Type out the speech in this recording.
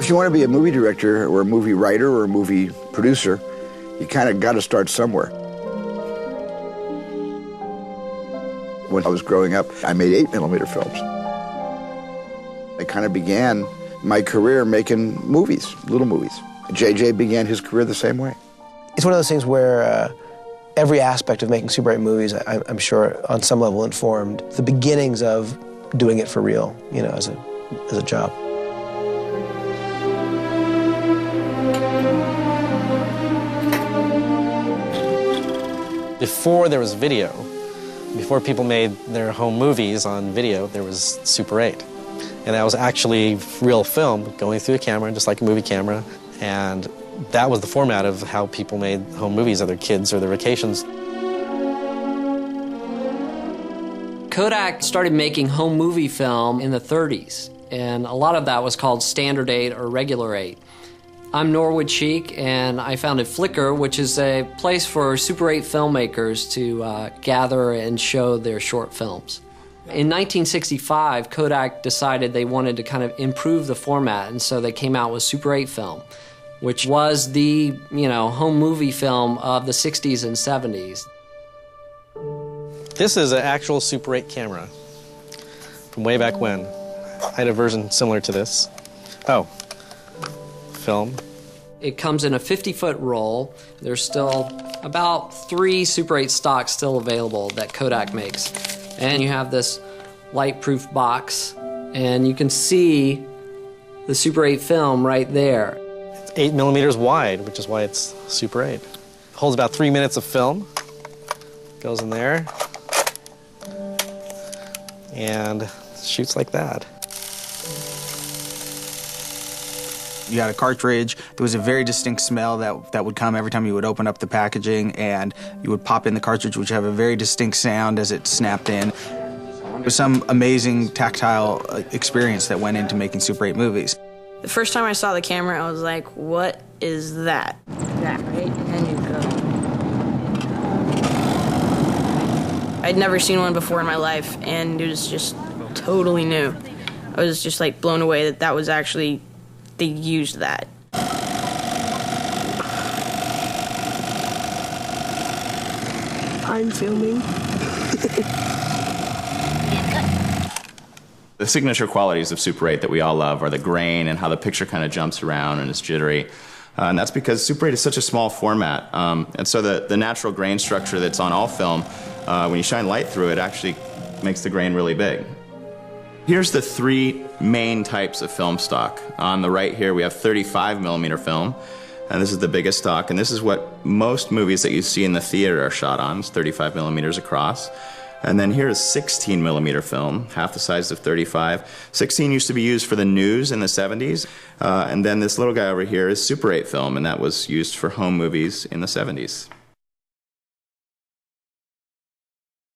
If you want to be a movie director or a movie writer or a movie producer, you kind of got to start somewhere. When I was growing up, I made 8mm films. I kind of began my career making movies, little movies. JJ began his career the same way. It's one of those things where every aspect of making Super 8 movies, I'm sure, on some level informed the beginnings of doing it for real, you know, as a job. Before there was video, before people made their home movies on video, there was Super 8. And that was actually real film going through a camera, just like a movie camera. And that was the format of how people made home movies of their kids or their vacations. Kodak started making home movie film in the 30s, and a lot of that was called Standard 8 or Regular 8. I'm Norwood Cheek, and I founded Flickr, which is a place for Super 8 filmmakers to gather and show their short films. In 1965, Kodak decided they wanted to kind of improve the format, and so they came out with Super 8 film, which was the, home movie film of the 60s and 70s. This is an actual Super 8 camera from way back when. I had a version similar to this. Oh, film. It comes in a 50-foot roll. There's still about 3 Super 8 stocks still available that Kodak makes. And you have this light-proof box, and you can see the Super 8 film right there. It's 8mm wide, which is why it's Super 8. Holds about 3 minutes of film. Goes in there. And shoots like that. You got a cartridge. There was a very distinct smell that would come every time you would open up the packaging, and you would pop in the cartridge, which would have a very distinct sound as it snapped in. It was some amazing tactile experience that went into making Super 8 movies. The first time I saw the camera, I was like, what is that? That, right? And you go. I'd never seen one before in my life, and it was just totally new. I was just like blown away that was actually, they used that. I'm filming. The signature qualities of Super 8 that we all love are the grain and how the picture kind of jumps around and is jittery. And that's because Super 8 is such a small format. And so the natural grain structure that's on all film, when you shine light through it, actually makes the grain really big. Here's the 3 main types of film stock. On the right here, we have 35mm film, and this is the biggest stock, and this is what most movies that you see in the theater are shot on. It's 35mm across. And then here is 16mm film, half the size of 35. 16 used to be used for the news in the 70s, and then this little guy over here is Super 8 film, and that was used for home movies in the 70s.